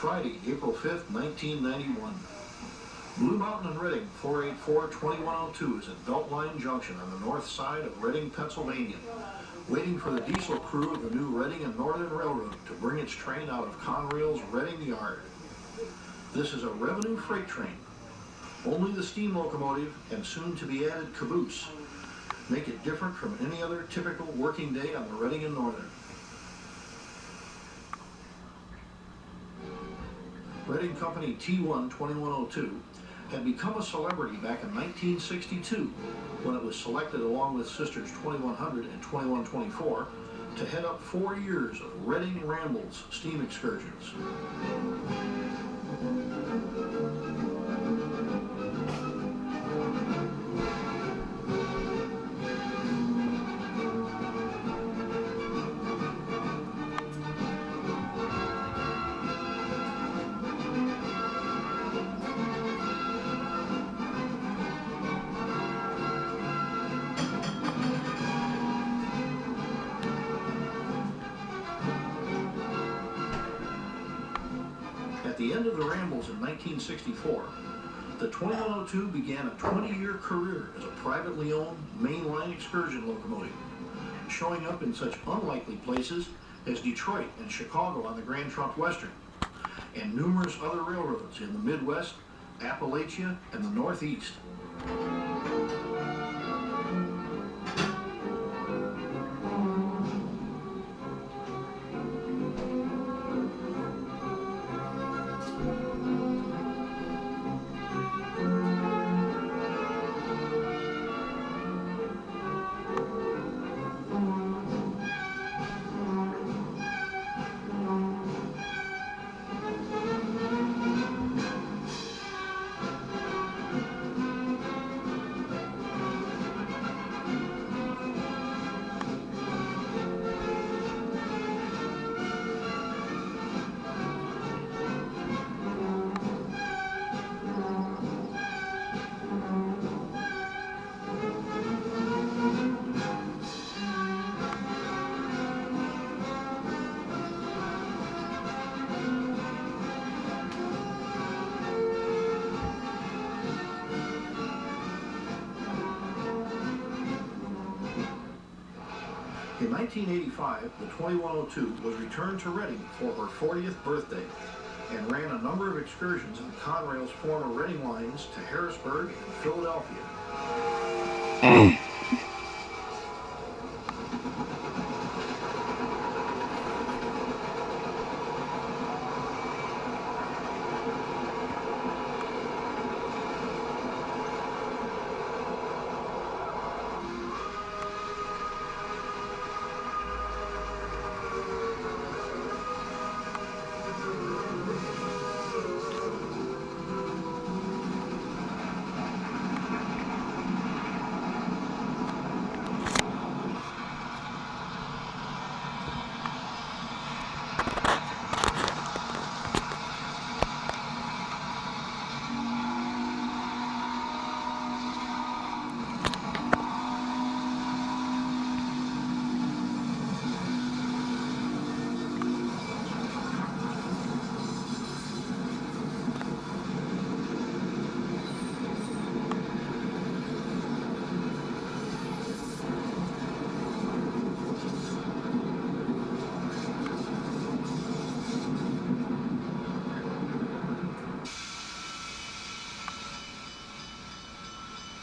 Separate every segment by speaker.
Speaker 1: Friday, April 5th, 1991. Blue Mountain and Reading 484-2102 is at Beltline Junction on the north side of Reading, Pennsylvania, waiting for the diesel crew of the new Reading and Northern Railroad to bring its train out of Conrail's Reading Yard. This is a revenue freight train. Only the steam locomotive and soon-to-be-added caboose make it different from any other typical working day on the Reading and Northern. Reading Company T1-2102 had become a celebrity back in 1962 when it was selected along with sisters 2100 and 2124 to head up 4 years of Reading Rambles steam excursions. At the end of the Rambles in 1964, the 2102 began a 20-year career as a privately owned mainline excursion locomotive, showing up in such unlikely places as Detroit and Chicago on the Grand Trunk Western, and numerous other railroads in the Midwest, Appalachia, and the Northeast. In 1985, the 2102 was returned to Reading for her 40th birthday and ran a number of excursions on Conrail's former Reading lines to Harrisburg and Philadelphia.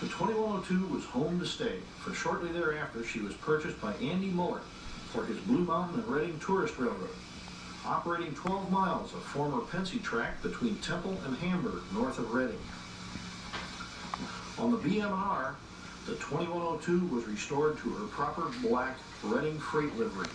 Speaker 1: The 2102 was home to stay, for shortly thereafter she was purchased by Andy Muller for his Blue Mountain and Reading Tourist Railroad, operating 12 miles of former Pensy track between Temple and Hamburg, north of Reading. On the BM&R, the 2102 was restored to her proper black Reading freight livery.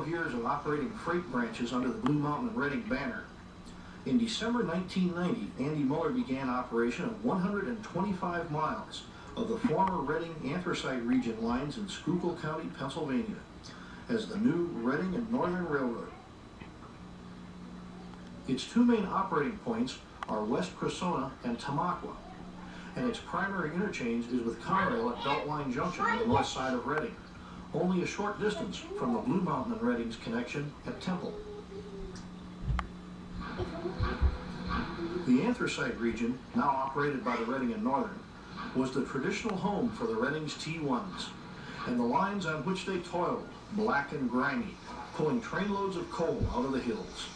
Speaker 1: of years of operating freight branches under the Blue Mountain and Reading banner. In December 1990, Andy Muller began operation of 125 miles of the former Reading anthracite region lines in Schuylkill County, Pennsylvania, as the new Reading and Northern Railroad. Its two main operating points are West Cressona and Tamaqua, and its primary interchange is with Conrail at Beltline Junction on the north side of Reading, only a short distance from the Blue Mountain and Reading's connection at Temple. The anthracite region, now operated by the Reading and Northern, was the traditional home for the Reading's T1s, and the lines on which they toiled, black and grimy, pulling trainloads of coal out of the hills.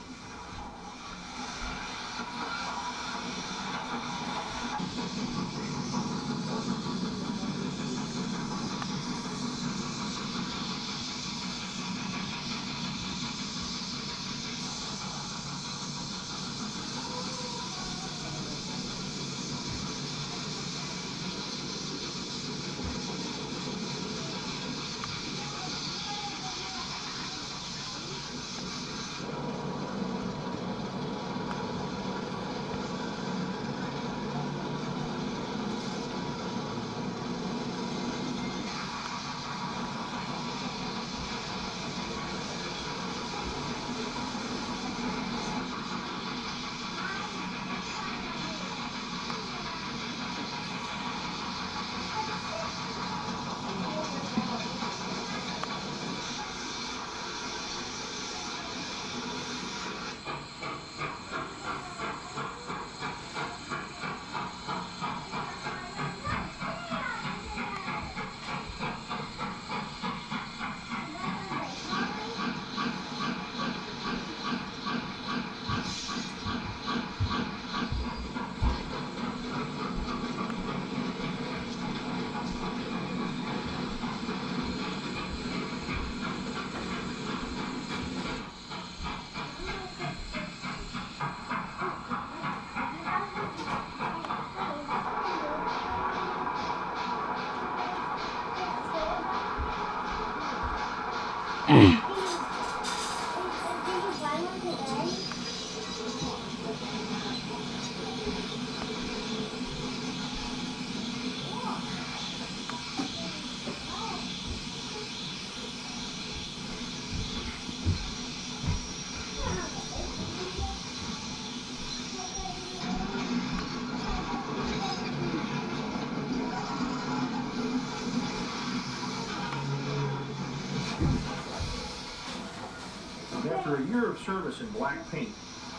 Speaker 1: After a year of service in black paint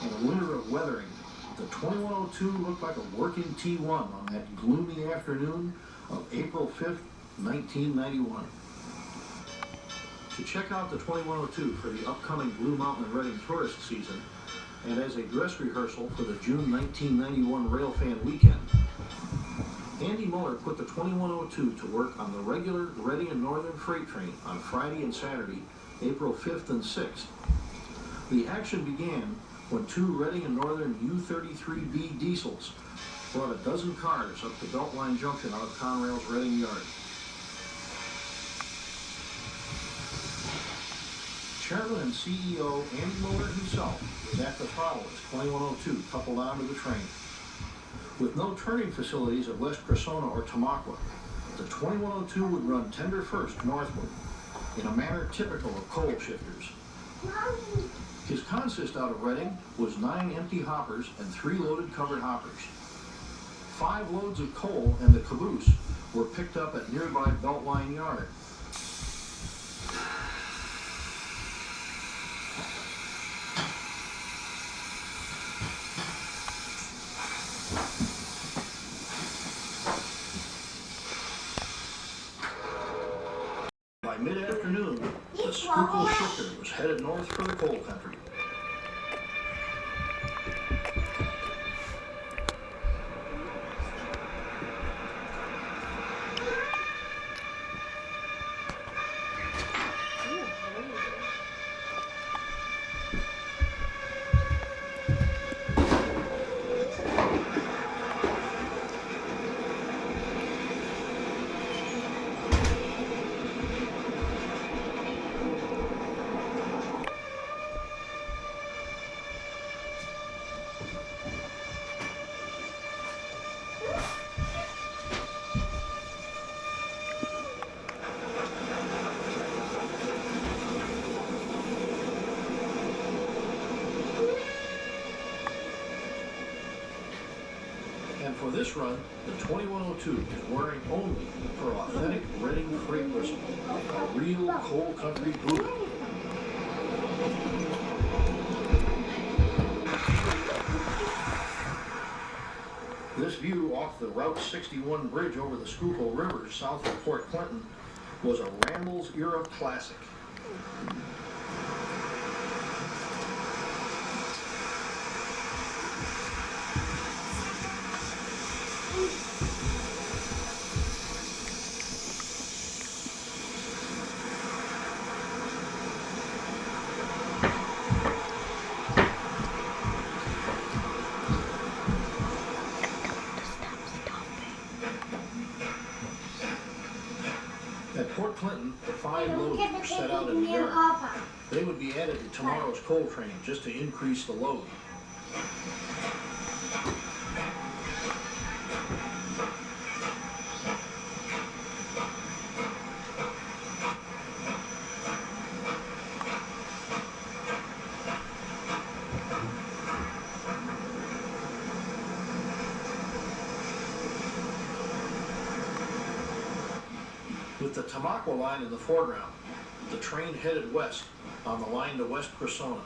Speaker 1: and a winter of weathering, the 2102 looked like a working T1 on that gloomy afternoon of April 5th, 1991. To check out the 2102 for the upcoming Blue Mountain and Reading tourist season, and as a dress rehearsal for the June 1991 Railfan weekend, Andy Muller put the 2102 to work on the regular Reading and Northern freight train on Friday and Saturday, April 5th and 6th. The action began when two Reading and Northern U-33B diesels brought a dozen cars up to Beltline Junction out of Conrail's Reading Yard. Chairman and CEO Andy Muller himself was at the throttle as 2102 coupled onto the train. With no turning facilities at West Cressona or Tamaqua, the 2102 would run tender first northward in a manner typical of coal shifters. His consist out of Reading was 9 empty hoppers and 3 loaded covered hoppers. 5 loads of coal and the caboose were picked up at nearby Beltline Yard. By mid-afternoon, the Schuylkill shifter was headed north for the coal country. And for this run, the 2102 is wearing only her authentic Reading freight whistle, a real coal country booter. This view off the Route 61 bridge over the Schuylkill River south of Port Clinton was a Rambles era classic. At Port Clinton, the 5 loads were set out in the yard. They would be added to tomorrow's coal train just to increase the load. With the Tamaqua line in the foreground, the train headed west on the line to West Cressona.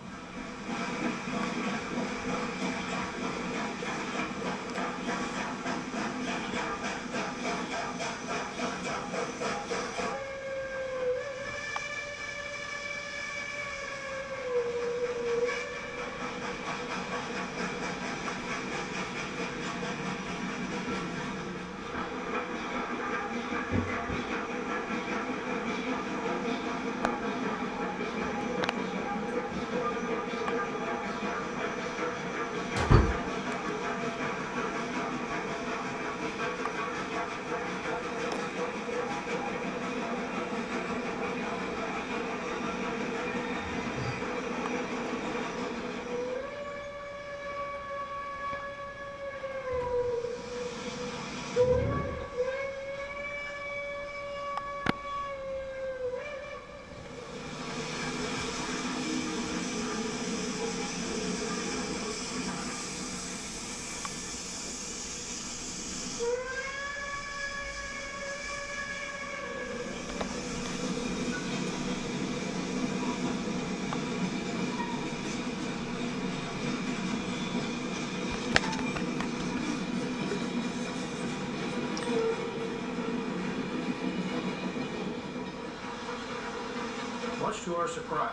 Speaker 1: Much to our surprise,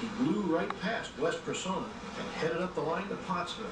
Speaker 1: he blew right past West Cressona and headed up the line to Pottsville.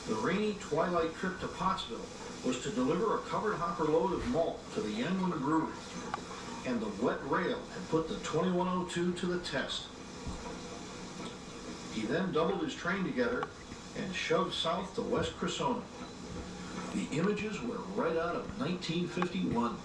Speaker 1: The rainy Twilight trip to Pottsville was to deliver a covered hopper load of malt to the Yenwin Brewery, and the wet rail had put the 2102 to the test. He then doubled his train together and shoved south to West Cressona. The images were right out of 1951.